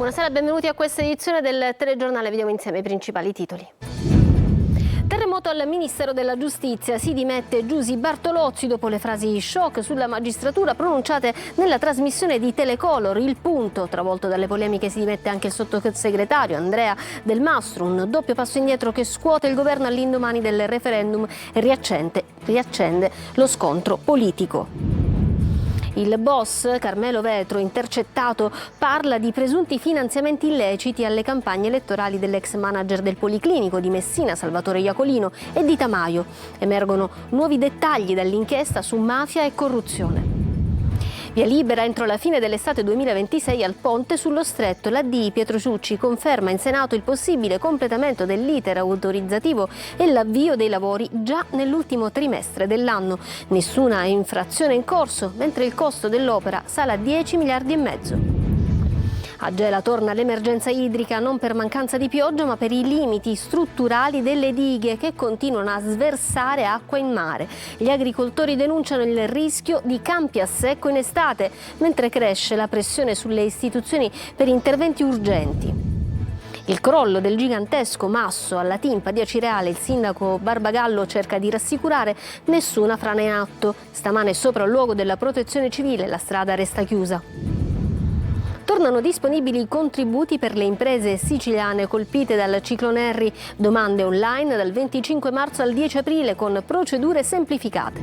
Buonasera e benvenuti a questa edizione del telegiornale. Vediamo insieme i principali titoli. Terremoto al Ministero della Giustizia, si dimette Giusy Bartolozzi dopo le frasi shock sulla magistratura pronunciate nella trasmissione di Telecolor. Il Punto, travolto dalle polemiche, si dimette anche il sottosegretario Andrea Del Mastro, un doppio passo indietro che scuote il governo all'indomani del referendum e riaccende lo scontro politico. Il boss Carmelo Vetro, intercettato, parla di presunti finanziamenti illeciti alle campagne elettorali dell'ex manager del Policlinico di Messina, Salvatore Iacolino, e di Tamaio. Emergono nuovi dettagli dall'inchiesta su mafia e corruzione. Via libera entro la fine dell'estate 2026 al ponte sullo Stretto. L'AD Pietro Ciucci conferma in Senato il possibile completamento dell'iter autorizzativo e l'avvio dei lavori già nell'ultimo trimestre dell'anno. Nessuna infrazione in corso, mentre il costo dell'opera sale a 10 miliardi e mezzo. A Gela torna l'emergenza idrica, non per mancanza di pioggia ma per i limiti strutturali delle dighe che continuano a sversare acqua in mare. Gli agricoltori denunciano il rischio di campi a secco in estate, mentre cresce la pressione sulle istituzioni per interventi urgenti. Il crollo del gigantesco masso alla Timpa di Acireale, il sindaco Barbagallo cerca di rassicurare: nessuna frana in atto. Stamane sopra il luogo della protezione civile la strada resta chiusa. Tornano disponibili i contributi per le imprese siciliane colpite dal ciclone Harry. Domande online dal 25 marzo al 10 aprile con procedure semplificate.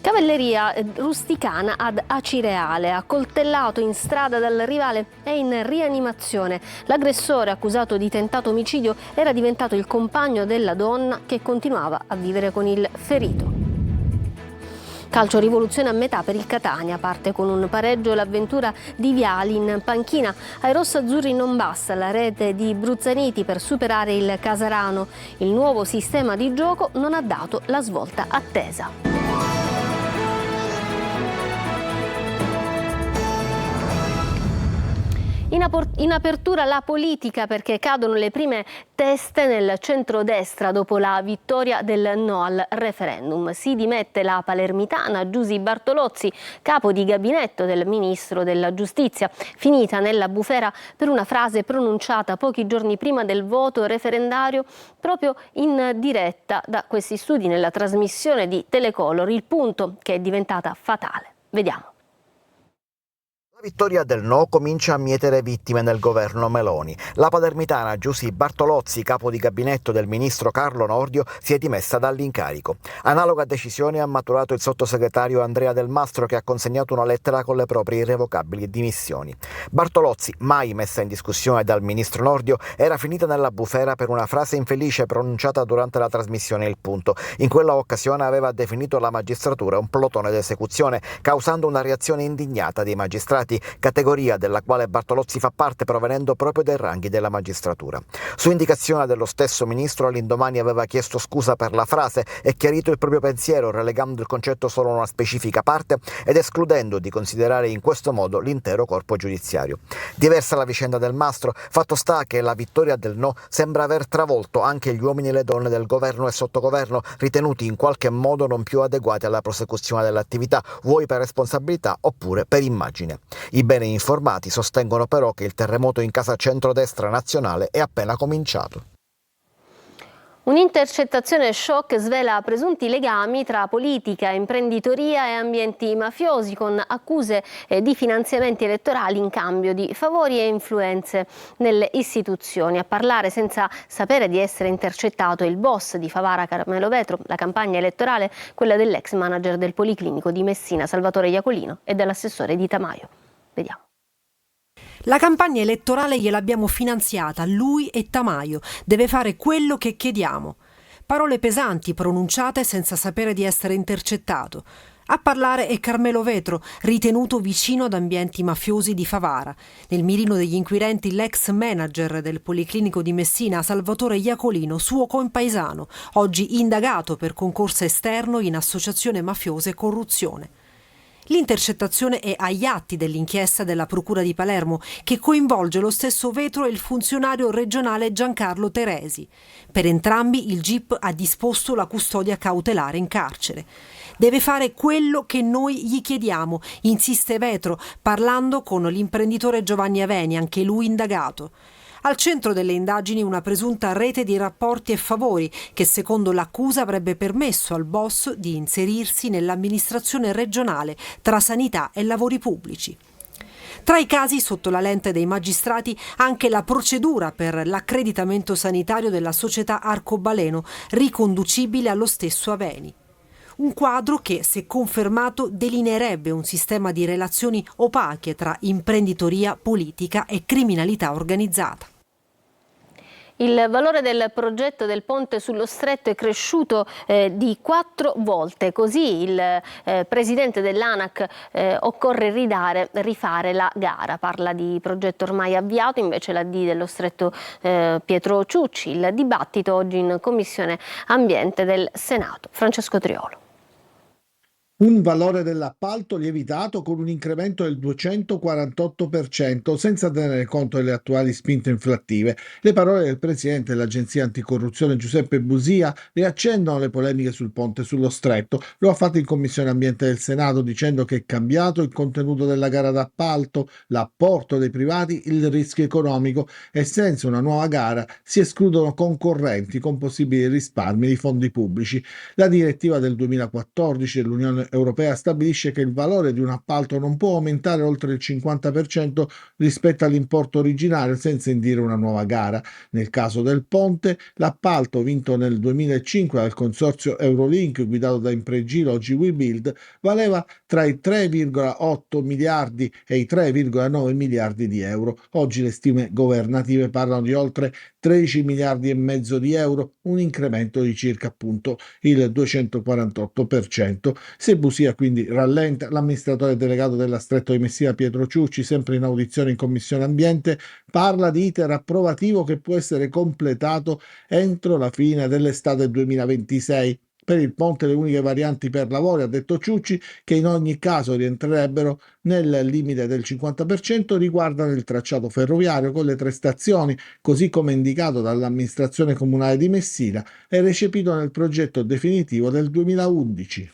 Cavalleria rusticana ad Acireale, accoltellato in strada dal rivale, è in rianimazione. L'aggressore, accusato di tentato omicidio, era diventato il compagno della donna che continuava a vivere con il ferito. Calcio rivoluzione a metà per il Catania, parte con un pareggio l'avventura di Viali in panchina. Ai rossazzurri non basta la rete di Bruzzaniti per superare il Casarano. Il nuovo sistema di gioco non ha dato la svolta attesa. In apertura la politica, perché cadono le prime teste nel centrodestra dopo la vittoria del no al referendum. Si dimette la palermitana Giusy Bartolozzi, capo di gabinetto del ministro della Giustizia, finita nella bufera per una frase pronunciata pochi giorni prima del voto referendario proprio in diretta da questi studi nella trasmissione di Telecolor, Il Punto, che è diventata fatale. Vediamo. La vittoria del no comincia a mietere vittime nel governo Meloni. La palermitana Giusy Bartolozzi, capo di gabinetto del ministro Carlo Nordio, si è dimessa dall'incarico. Analoga decisione ha maturato il sottosegretario Andrea Del Mastro, che ha consegnato una lettera con le proprie irrevocabili dimissioni. Bartolozzi, mai messa in discussione dal ministro Nordio, era finita nella bufera per una frase infelice pronunciata durante la trasmissione Il Punto. In quella occasione aveva definito la magistratura un plotone d'esecuzione, causando una reazione indignata dei magistrati, categoria della quale Bartolozzi fa parte provenendo proprio dai ranghi della magistratura. Su indicazione dello stesso ministro, all'indomani aveva chiesto scusa per la frase e chiarito il proprio pensiero, relegando il concetto solo a una specifica parte ed escludendo di considerare in questo modo l'intero corpo giudiziario. Diversa la vicenda del Mastro, fatto sta che la vittoria del no sembra aver travolto anche gli uomini e le donne del governo e sottogoverno, ritenuti in qualche modo non più adeguati alla prosecuzione dell'attività, vuoi per responsabilità oppure per immagine. I bene informati sostengono però che il terremoto in casa centrodestra nazionale è appena cominciato. Un'intercettazione shock svela presunti legami tra politica, imprenditoria e ambienti mafiosi, con accuse di finanziamenti elettorali in cambio di favori e influenze nelle istituzioni. A parlare senza sapere di essere intercettato il boss di Favara, Carmelo Vetro. La campagna elettorale, quella dell'ex manager del Policlinico di Messina, Salvatore Iacolino, e dell'assessore di Tamaio. Vediamo. La campagna elettorale gliel'abbiamo finanziata, lui e Tamaio. Deve fare quello che chiediamo. Parole pesanti pronunciate senza sapere di essere intercettato. A parlare è Carmelo Vetro, ritenuto vicino ad ambienti mafiosi di Favara. Nel mirino degli inquirenti l'ex manager del Policlinico di Messina, Salvatore Iacolino, suo compaesano, oggi indagato per concorso esterno in associazione mafiosa e corruzione. L'intercettazione è agli atti dell'inchiesta della Procura di Palermo, che coinvolge lo stesso Vetro e il funzionario regionale Giancarlo Teresi. Per entrambi il GIP ha disposto la custodia cautelare in carcere. Deve fare quello che noi gli chiediamo, insiste Vetro, parlando con l'imprenditore Giovanni Aveni, anche lui indagato. Al centro delle indagini una presunta rete di rapporti e favori che secondo l'accusa avrebbe permesso al boss di inserirsi nell'amministrazione regionale tra sanità e lavori pubblici. Tra i casi sotto la lente dei magistrati anche la procedura per l'accreditamento sanitario della società Arcobaleno, riconducibile allo stesso Aveni. Un quadro che, se confermato, delineerebbe un sistema di relazioni opache tra imprenditoria, politica e criminalità organizzata. Il valore del progetto del ponte sullo Stretto è cresciuto di 4 volte, così il presidente dell'ANAC occorre rifare la gara. Parla di progetto ormai avviato, invece la D dello Stretto Pietro Ciucci. Il dibattito oggi in Commissione Ambiente del Senato. Francesco Triolo. Un valore dell'appalto lievitato con un incremento del 248%, senza tenere conto delle attuali spinte inflattive. Le parole del presidente dell'Agenzia Anticorruzione Giuseppe Busia riaccendono le polemiche sul ponte sullo Stretto. Lo ha fatto in Commissione Ambiente del Senato dicendo che è cambiato il contenuto della gara d'appalto, l'apporto dei privati, il rischio economico e senza una nuova gara si escludono concorrenti con possibili risparmi di fondi pubblici. La direttiva del 2014 dell'Unione Europea stabilisce che il valore di un appalto non può aumentare oltre il 50% rispetto all'importo originario senza indire una nuova gara. Nel caso del ponte, l'appalto vinto nel 2005 dal consorzio Eurolink guidato da Impregilo, oggi WeBuild, valeva tra i 3,8 miliardi e i 3,9 miliardi di euro. Oggi le stime governative parlano di oltre 13 miliardi e mezzo di euro, un incremento di circa appunto il 248%. Se Busia quindi rallenta, l'amministratore delegato della Stretto di Messina Pietro Ciucci, sempre in audizione in Commissione Ambiente, parla di iter approvativo che può essere completato entro la fine dell'estate 2026. Per il ponte le uniche varianti per lavori, ha detto Ciucci, che in ogni caso rientrerebbero nel limite del 50%, riguardano il tracciato ferroviario con le 3 stazioni, così come indicato dall'amministrazione comunale di Messina e recepito nel progetto definitivo del 2011.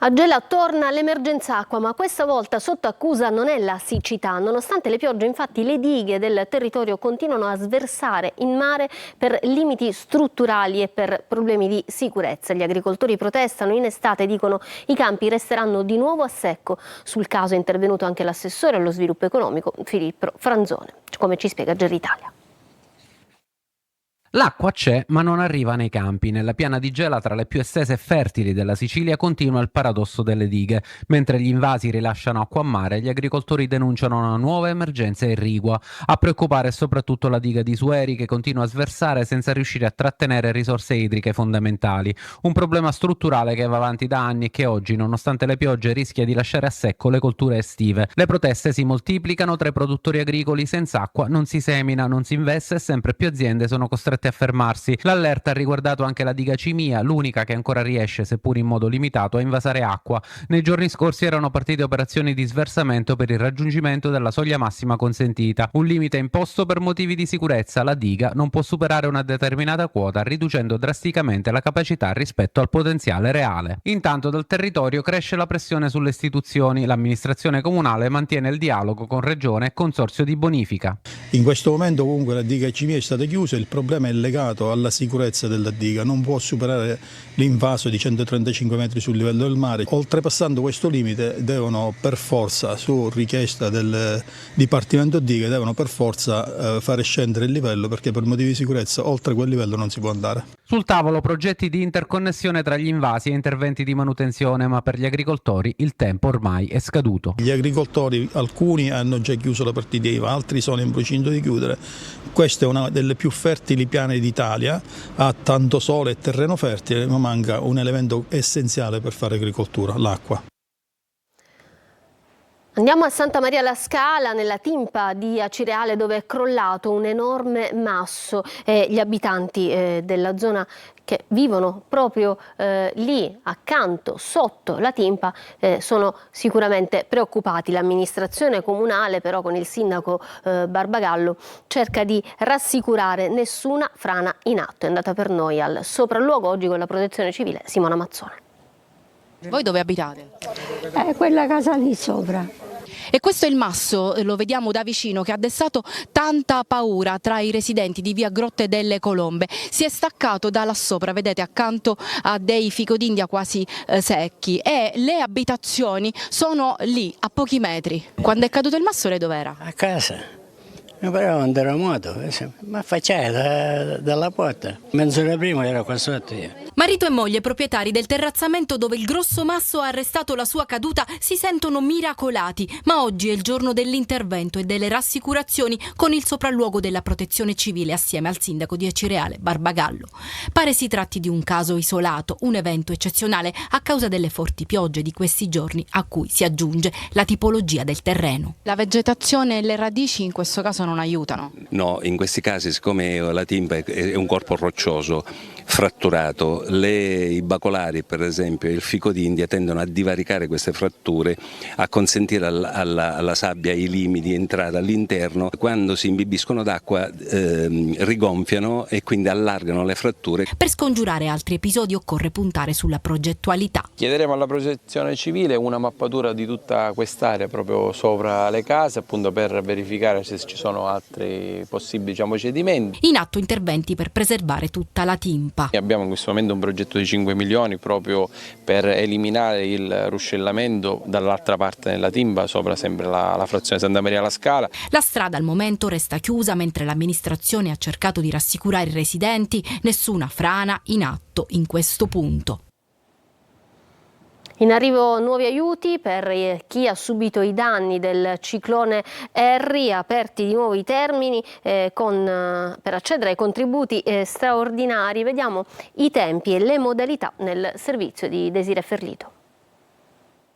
A Gela torna l'emergenza acqua, ma questa volta sotto accusa non è la siccità. Nonostante le piogge, infatti, le dighe del territorio continuano a sversare in mare per limiti strutturali e per problemi di sicurezza. Gli agricoltori protestano in estate, dicono i campi resteranno di nuovo a secco. Sul caso è intervenuto anche l'assessore allo sviluppo economico Filippo Franzone, come ci spiega Gerri Italia. L'acqua c'è, ma non arriva nei campi. Nella piana di Gela, tra le più estese e fertili della Sicilia, continua il paradosso delle dighe. Mentre gli invasi rilasciano acqua a mare, gli agricoltori denunciano una nuova emergenza irrigua. A preoccupare è soprattutto la diga di Sueri, che continua a sversare senza riuscire a trattenere risorse idriche fondamentali. Un problema strutturale che va avanti da anni e che oggi, nonostante le piogge, rischia di lasciare a secco le colture estive. Le proteste si moltiplicano tra i produttori agricoli. Senza acqua non si semina, non si investe e sempre più aziende sono costrette a fermarsi. L'allerta ha riguardato anche la diga Cimia, l'unica che ancora riesce, seppur in modo limitato, a invasare acqua. Nei giorni scorsi erano partite operazioni di sversamento per il raggiungimento della soglia massima consentita, un limite imposto per motivi di sicurezza. La diga non può superare una determinata quota, riducendo drasticamente la capacità rispetto al potenziale reale. Intanto dal territorio cresce la pressione sulle istituzioni. L'amministrazione comunale mantiene il dialogo con Regione e Consorzio di bonifica. In questo momento comunque la diga Cimia è stata chiusa, il problema è legato alla sicurezza della diga, non può superare l'invaso di 135 metri sul livello del mare. Oltrepassando questo limite devono per forza, su richiesta del Dipartimento Dighe, devono per forza fare scendere il livello, perché per motivi di sicurezza oltre quel livello non si può andare. Sul tavolo progetti di interconnessione tra gli invasi e interventi di manutenzione, ma per gli agricoltori il tempo ormai è scaduto. Gli agricoltori, alcuni hanno già chiuso la partita IVA, altri sono in procinto di chiudere. Questa è una delle più fertili piane d'Italia, ha tanto sole e terreno fertile, ma manca un elemento essenziale per fare agricoltura, l'acqua. Andiamo a Santa Maria la Scala, nella Timpa di Acireale, dove è crollato un enorme masso. Gli abitanti della zona che vivono proprio lì, accanto, sotto la Timpa, sono sicuramente preoccupati. L'amministrazione comunale, però, con il sindaco Barbagallo, cerca di rassicurare: nessuna frana in atto. È andata per noi al sopralluogo oggi con la Protezione Civile Simona Mazzone. Voi dove abitate? Quella casa lì sopra. E questo è il masso, lo vediamo da vicino, che ha destato tanta paura tra i residenti di via Grotte delle Colombe. Si è staccato da là sopra, vedete, accanto a dei fico d'India quasi secchi, e le abitazioni sono lì, a pochi metri. Quando è caduto il masso lei dov'era? A casa. Mi pareva un terremoto, ma facciamo dalla porta. Mezz'ora prima ero qua sotto io. Marito e moglie, proprietari del terrazzamento dove il grosso masso ha arrestato la sua caduta, si sentono miracolati. Ma oggi è il giorno dell'intervento e delle rassicurazioni, con il sopralluogo della Protezione Civile assieme al sindaco di Acireale, Barbagallo. Pare si tratti di un caso isolato, un evento eccezionale a causa delle forti piogge di questi giorni, a cui si aggiunge la tipologia del terreno. La vegetazione e le radici in questo caso non aiutano? No, in questi casi, siccome la timba è un corpo roccioso, fratturato, i bacolari per esempio e il fico d'India tendono a divaricare queste fratture, a consentire alla sabbia, ai limi di entrare all'interno. Quando si imbibiscono d'acqua rigonfiano e quindi allargano le fratture. Per scongiurare altri episodi occorre puntare sulla progettualità. Chiederemo alla Protezione Civile una mappatura di tutta quest'area proprio sopra le case, appunto per verificare se ci sono altri possibili cedimenti. In atto interventi per preservare tutta la timpa. Abbiamo in questo momento un progetto di 5 milioni proprio per eliminare il ruscellamento dall'altra parte della timba, sopra sempre la frazione Santa Maria la Scala. La strada al momento resta chiusa mentre l'amministrazione ha cercato di rassicurare i residenti, nessuna frana in atto in questo punto. In arrivo nuovi aiuti per chi ha subito i danni del ciclone Harry, aperti di nuovo i termini per accedere ai contributi straordinari. Vediamo i tempi e le modalità nel servizio di Desiree Ferlito.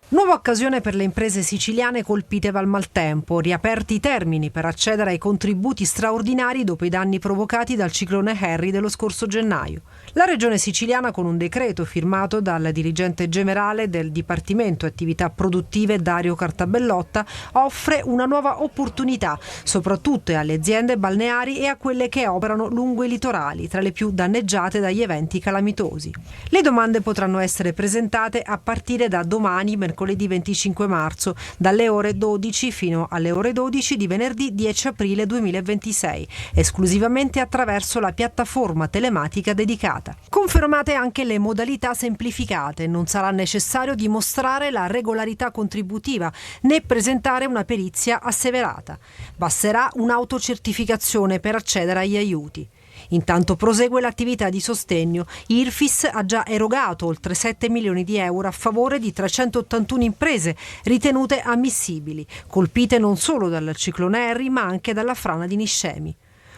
Nuova occasione per le imprese siciliane colpite dal maltempo, riaperti i termini per accedere ai contributi straordinari dopo i danni provocati dal ciclone Harry dello scorso gennaio. La Regione siciliana, con un decreto firmato dal dirigente generale del Dipartimento Attività Produttive Dario Cartabellotta, offre una nuova opportunità, soprattutto alle aziende balneari e a quelle che operano lungo i litorali, tra le più danneggiate dagli eventi calamitosi. Le domande potranno essere presentate a partire da domani, mercoledì 25 marzo, dalle ore 12 fino alle ore 12 di venerdì 10 aprile 2026, esclusivamente attraverso la piattaforma telematica dedicata. Confermate anche le modalità semplificate, non sarà necessario dimostrare la regolarità contributiva né presentare una perizia asseverata. Basterà un'autocertificazione per accedere agli aiuti. Intanto prosegue l'attività di sostegno. IRFIS ha già erogato oltre 7 milioni di euro a favore di 381 imprese ritenute ammissibili, colpite non solo dal ciclone Harry ma anche dalla frana di Niscemi.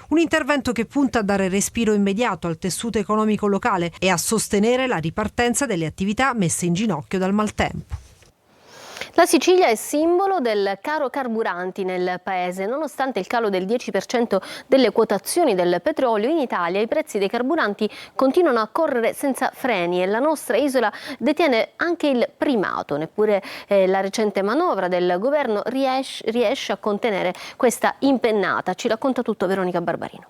Un intervento che punta a dare respiro immediato al tessuto economico locale e a sostenere la ripartenza delle attività messe in ginocchio dal maltempo. La Sicilia è simbolo del caro carburanti nel paese. Nonostante il calo del 10% delle quotazioni del petrolio, in Italia i prezzi dei carburanti continuano a correre senza freni e la nostra isola detiene anche il primato. Neppure la recente manovra del governo riesce a contenere questa impennata. Ci racconta tutto Veronica Barbarino.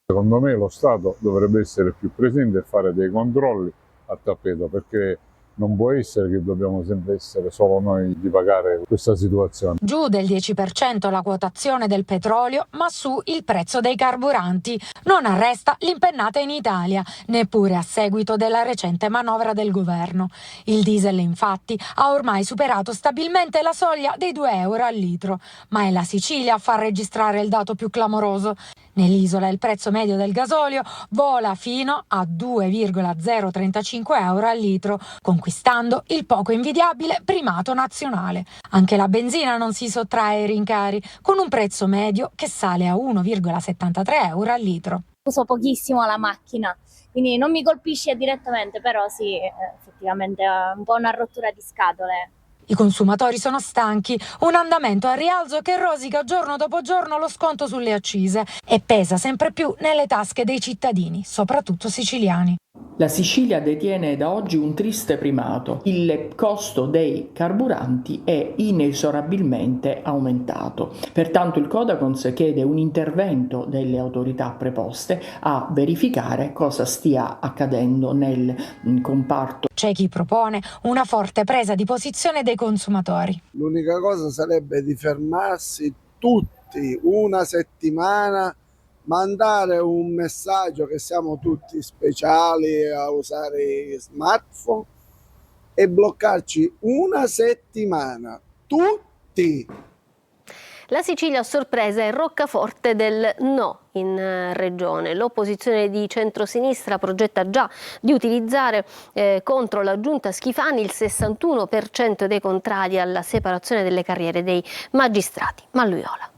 Secondo me lo Stato dovrebbe essere più presente e fare dei controlli a tappeto, perché non può essere che dobbiamo sempre essere solo noi di pagare questa situazione. Giù del 10% la quotazione del petrolio, ma su il prezzo dei carburanti. Non arresta l'impennata in Italia, neppure a seguito della recente manovra del governo. Il diesel, infatti, ha ormai superato stabilmente la soglia dei 2 euro al litro, ma è la Sicilia a far registrare il dato più clamoroso. Nell'isola il prezzo medio del gasolio vola fino a 2,035 euro al litro, conquistando il poco invidiabile primato nazionale. Anche la benzina non si sottrae ai rincari, con un prezzo medio che sale a 1,73 euro al litro. Uso pochissimo la macchina, quindi non mi colpisce direttamente, però sì, effettivamente è un po' una rottura di scatole. I consumatori sono stanchi, un andamento a rialzo che rosica giorno dopo giorno lo sconto sulle accise e pesa sempre più nelle tasche dei cittadini, soprattutto siciliani. La Sicilia detiene da oggi un triste primato. Il costo dei carburanti è inesorabilmente aumentato. Pertanto il Codacons chiede un intervento delle autorità preposte a verificare cosa stia accadendo nel comparto. C'è chi propone una forte presa di posizione dei consumatori. L'unica cosa sarebbe di fermarsi tutti una settimana, mandare un messaggio che siamo tutti speciali a usare i smartphone e bloccarci una settimana, tutti. La Sicilia a sorpresa è roccaforte del no in regione. L'opposizione di centrosinistra progetta già di utilizzare contro la giunta Schifani il 61% dei contrari alla separazione delle carriere dei magistrati. Malluiola.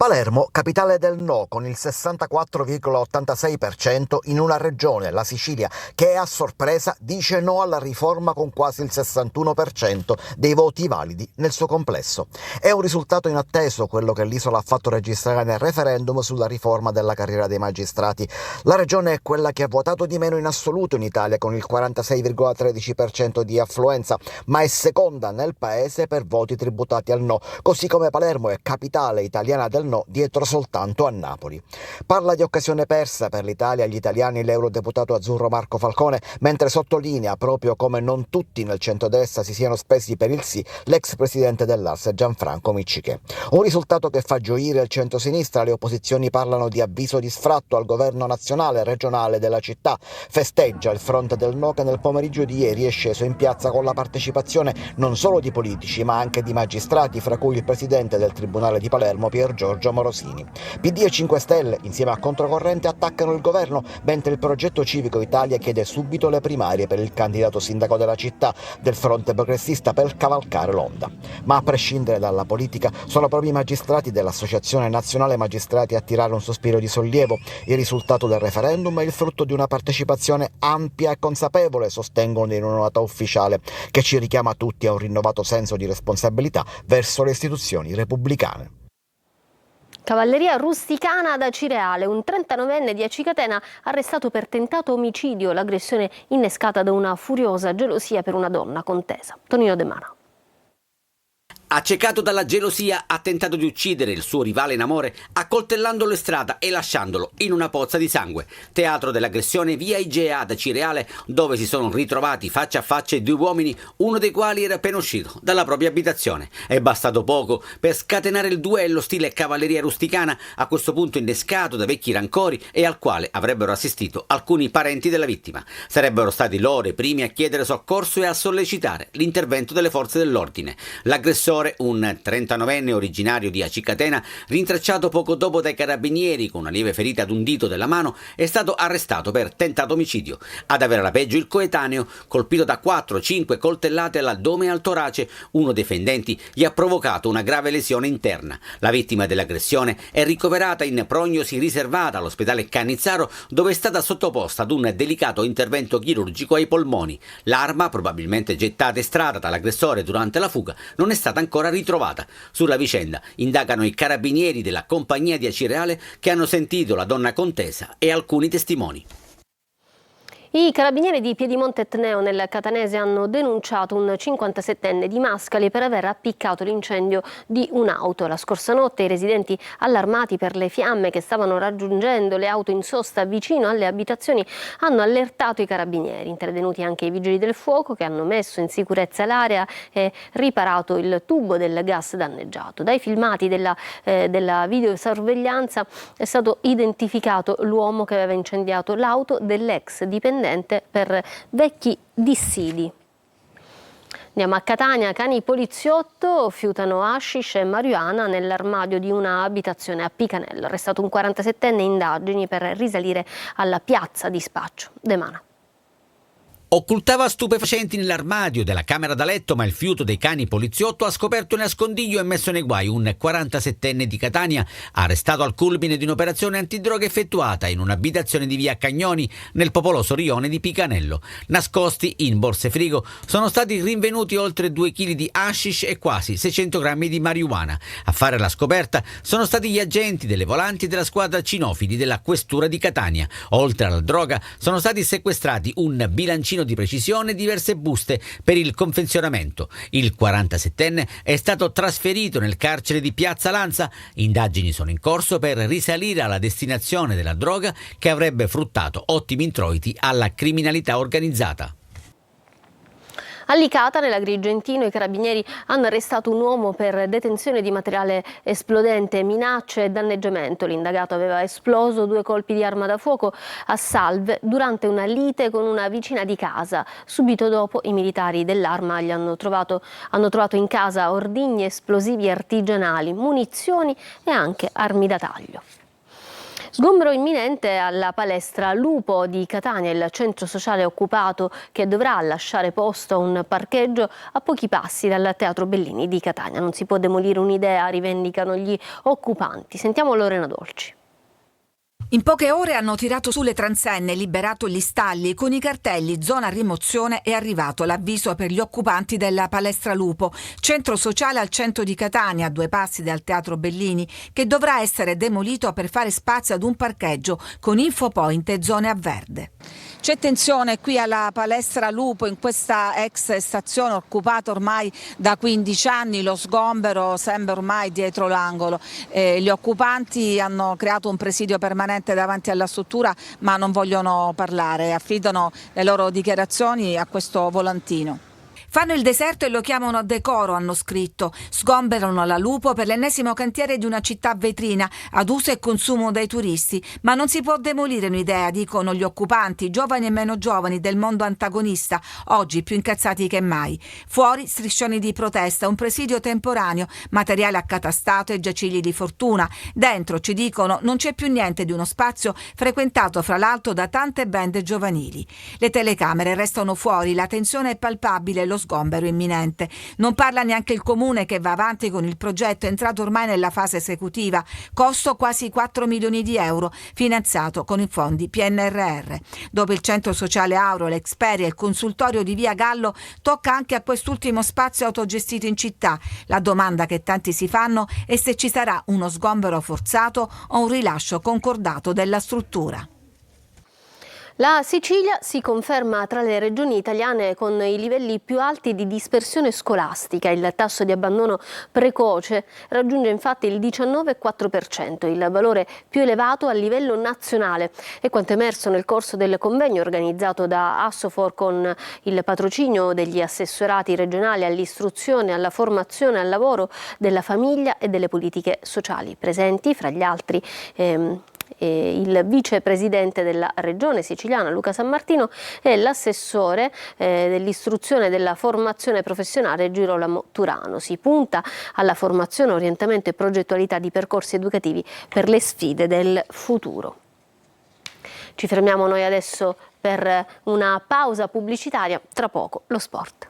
Palermo, capitale del no, con il 64,86% in una regione, la Sicilia, che a sorpresa dice no alla riforma con quasi il 61% dei voti validi nel suo complesso. È un risultato inatteso quello che l'isola ha fatto registrare nel referendum sulla riforma della carriera dei magistrati. La regione è quella che ha votato di meno in assoluto in Italia, con il 46,13% di affluenza, ma è seconda nel paese per voti tributati al no, così come Palermo è capitale italiana del no, dietro soltanto a Napoli. Parla di occasione persa per l'Italia e gli italiani l'eurodeputato azzurro Marco Falcone, mentre sottolinea proprio come non tutti nel centrodestra si siano spesi per il sì l'ex presidente dell'Ars Gianfranco Miccichè. Un risultato che fa gioire il centrosinistra, le opposizioni parlano di avviso di sfratto al governo nazionale e regionale della città, festeggia il fronte del no che nel pomeriggio di ieri è sceso in piazza con la partecipazione non solo di politici ma anche di magistrati, fra cui il presidente del Tribunale di Palermo Pier Giorgio Morosini. PD e 5 Stelle, insieme a Controcorrente, attaccano il governo, mentre il Progetto Civico Italia chiede subito le primarie per il candidato sindaco della città del fronte progressista per cavalcare l'onda. Ma a prescindere dalla politica, sono proprio i magistrati dell'Associazione Nazionale Magistrati a tirare un sospiro di sollievo. Il risultato del referendum è il frutto di una partecipazione ampia e consapevole, sostengono in una nota ufficiale, che ci richiama tutti a un rinnovato senso di responsabilità verso le istituzioni repubblicane. Cavalleria rusticana ad Acireale, un 39enne di Acicatena arrestato per tentato omicidio, l'aggressione innescata da una furiosa gelosia per una donna contesa. Tonino De Mana. Accecato dalla gelosia, ha tentato di uccidere il suo rivale in amore accoltellandolo in strada e lasciandolo in una pozza di sangue. Teatro dell'aggressione via Igea ad Acireale, dove si sono ritrovati faccia a faccia due uomini, uno dei quali era appena uscito dalla propria abitazione. È bastato poco per scatenare il duello stile cavalleria rusticana, a questo punto innescato da vecchi rancori e al quale avrebbero assistito alcuni parenti della vittima. Sarebbero stati loro i primi a chiedere soccorso e a sollecitare l'intervento delle forze dell'ordine. L'aggressore, un 39enne originario di Acicatena, rintracciato poco dopo dai carabinieri con una lieve ferita ad un dito della mano, è stato arrestato per tentato omicidio. Ad avere la peggio il coetaneo, colpito da 4-5 coltellate all'addome e al torace. Uno dei fendenti gli ha provocato una grave lesione interna. La vittima dell'aggressione è ricoverata in prognosi riservata all'ospedale Cannizzaro, dove è stata sottoposta ad un delicato intervento chirurgico ai polmoni. L'arma, probabilmente gettata in strada dall'aggressore durante la fuga, non è stata ancora ritrovata. Sulla vicenda indagano i carabinieri della compagnia di Acireale, che hanno sentito la donna contesa e alcuni testimoni. I carabinieri di Piedimonte Etneo nel Catanese hanno denunciato un 57enne di Mascali per aver appiccato l'incendio di un'auto. La scorsa notte i residenti, allarmati per le fiamme che stavano raggiungendo le auto in sosta vicino alle abitazioni, hanno allertato i carabinieri. Intervenuti anche i vigili del fuoco, che hanno messo in sicurezza l'area e riparato il tubo del gas danneggiato. Dai filmati della videosorveglianza è stato identificato l'uomo che aveva incendiato l'auto dell'ex dipendente per vecchi dissidi. Andiamo a Catania. Cani poliziotto fiutano hashish e marijuana nell'armadio di una abitazione a Picanello. Arrestato un 47enne, indagini per risalire alla piazza di spaccio. De Mana. Occultava stupefacenti nell'armadio della camera da letto, ma il fiuto dei cani poliziotto ha scoperto un nascondiglio e messo nei guai un 47enne di Catania, arrestato al culmine di un'operazione antidroga effettuata in un'abitazione di via Cagnoni, nel popoloso rione di Picanello. Nascosti in borse frigo sono stati rinvenuti oltre 2 kg di hashish e quasi 600 grammi di marijuana. A fare la scoperta sono stati gli agenti delle volanti della squadra cinofili della questura di Catania. Oltre alla droga sono stati sequestrati un bilancino di precisione e diverse buste per il confezionamento. Il 47enne è stato trasferito nel carcere di Piazza Lanza. Indagini sono in corso per risalire alla destinazione della droga che avrebbe fruttato ottimi introiti alla criminalità organizzata. A Licata, nell'Agrigentino, i carabinieri hanno arrestato un uomo per detenzione di materiale esplodente, minacce e danneggiamento. L'indagato aveva esploso 2 colpi di arma da fuoco a salve durante una lite con una vicina di casa. Subito dopo i militari dell'Arma gli hanno trovato in casa ordigni esplosivi artigianali, munizioni e anche armi da taglio. Sgombero imminente alla palestra Lupo di Catania, il centro sociale occupato che dovrà lasciare posto a un parcheggio a pochi passi dal Teatro Bellini di Catania. Non si può demolire un'idea, rivendicano gli occupanti. Sentiamo Lorena Dolci. In poche ore hanno tirato su le transenne, liberato gli stalli. Con i cartelli zona rimozione è arrivato l'avviso per gli occupanti della palestra Lupo, centro sociale al centro di Catania, a 2 passi dal Teatro Bellini, che dovrà essere demolito per fare spazio ad un parcheggio con infopoint e zone a verde. C'è tensione qui alla palestra Lupo, in questa ex stazione occupata ormai da 15 anni, lo sgombero sembra ormai dietro l'angolo. Gli occupanti hanno creato un presidio permanente davanti alla struttura ma non vogliono parlare, affidano le loro dichiarazioni a questo volantino. Fanno il deserto e lo chiamano a decoro, hanno scritto. Sgomberano la Lupo per l'ennesimo cantiere di una città vetrina ad uso e consumo dai turisti. Ma non si può demolire un'idea, dicono gli occupanti, giovani e meno giovani del mondo antagonista, oggi più incazzati che mai. Fuori striscioni di protesta, un presidio temporaneo, materiale accatastato e giacigli di fortuna. Dentro, ci dicono, non c'è più niente di uno spazio frequentato fra l'altro da tante band giovanili. Le telecamere restano fuori, la tensione è palpabile, lo sgombero imminente. Non parla neanche il comune che va avanti con il progetto, entrato ormai nella fase esecutiva, costo quasi 4 milioni di euro, finanziato con i fondi PNRR. Dopo il centro sociale Auro, l'Experia e il consultorio di via Gallo, tocca anche a quest'ultimo spazio autogestito in città. La domanda che tanti si fanno è se ci sarà uno sgombero forzato o un rilascio concordato della struttura. La Sicilia si conferma tra le regioni italiane con i livelli più alti di dispersione scolastica. Il tasso di abbandono precoce raggiunge infatti il 19,4%, il valore più elevato a livello nazionale. È quanto emerso nel corso del convegno organizzato da Assofor con il patrocinio degli assessorati regionali all'istruzione, alla formazione, al lavoro, della famiglia e delle politiche sociali. Presenti fra gli altri il vicepresidente della regione siciliana Luca Sammartino e l'assessore dell'istruzione e della formazione professionale Girolamo Turano. Si punta alla formazione, orientamento e progettualità di percorsi educativi per le sfide del futuro. Ci fermiamo noi adesso per una pausa pubblicitaria, tra poco lo sport.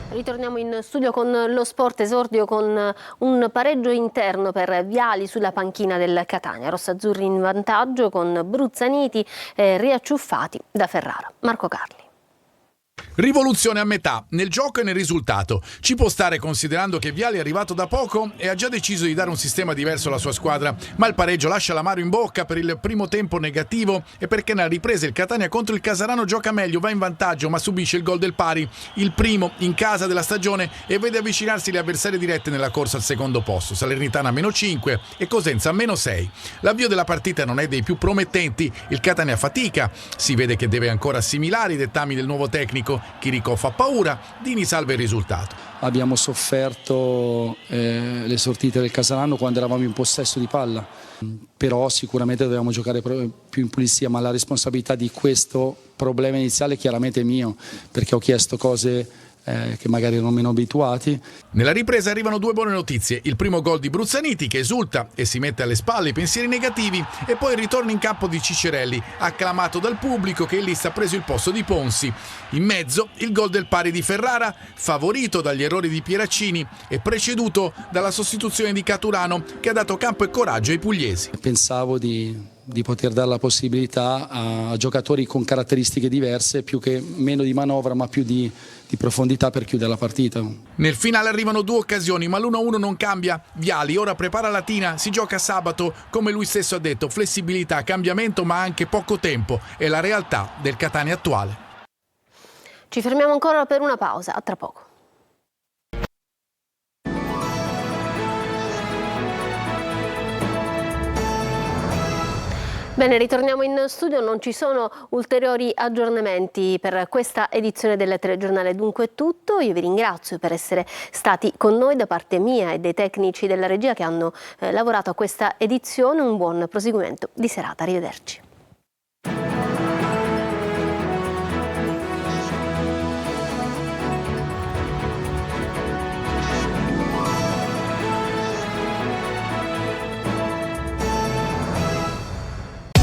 Ritorniamo in studio con lo sport, esordio con un pareggio interno per Viali sulla panchina del Catania. Rossazzurri in vantaggio con Bruzzaniti riacciuffati da Ferrara. Marco Carli. Rivoluzione a metà, nel gioco e nel risultato. Ci può stare considerando che Viali è arrivato da poco e ha già deciso di dare un sistema diverso alla sua squadra, ma il pareggio lascia l'amaro in bocca per il primo tempo negativo e perché nella ripresa il Catania contro il Casarano gioca meglio, va in vantaggio ma subisce il gol del pari, il primo in casa della stagione, e vede avvicinarsi le avversarie dirette nella corsa al secondo posto. Salernitana -5 e Cosenza -6. L'avvio della partita non è dei più promettenti, il Catania fatica, si vede che deve ancora assimilare i dettami del nuovo tecnico. Chirico fa paura, Dini salva il risultato. Abbiamo sofferto le sortite del Casarano quando eravamo in possesso di palla, però sicuramente dovevamo giocare più in pulizia, ma la responsabilità di questo problema iniziale chiaramente è mio, perché ho chiesto cose che magari erano meno abituati. Nella ripresa arrivano due buone notizie: il primo gol di Bruzzaniti che esulta e si mette alle spalle i pensieri negativi, e poi il ritorno in campo di Ciccerelli, acclamato dal pubblico che in lista ha preso il posto di Ponsi. In mezzo il gol del pari di Ferrara, favorito dagli errori di Pieraccini e preceduto dalla sostituzione di Caturano, che ha dato campo e coraggio ai pugliesi. Pensavo di poter dare la possibilità a giocatori con caratteristiche diverse, meno di manovra ma più di profondità per chiudere la partita. Nel finale arrivano due occasioni, ma l'1-1 non cambia. Viali ora prepara Latina, si gioca sabato, come lui stesso ha detto: flessibilità, cambiamento ma anche poco tempo, è la realtà del Catania attuale. Ci fermiamo ancora per una pausa, a tra poco. Bene, ritorniamo in studio, non ci sono ulteriori aggiornamenti per questa edizione del telegiornale, dunque è tutto. Io vi ringrazio per essere stati con noi da parte mia e dei tecnici della regia che hanno lavorato a questa edizione. Un buon proseguimento di serata, arrivederci.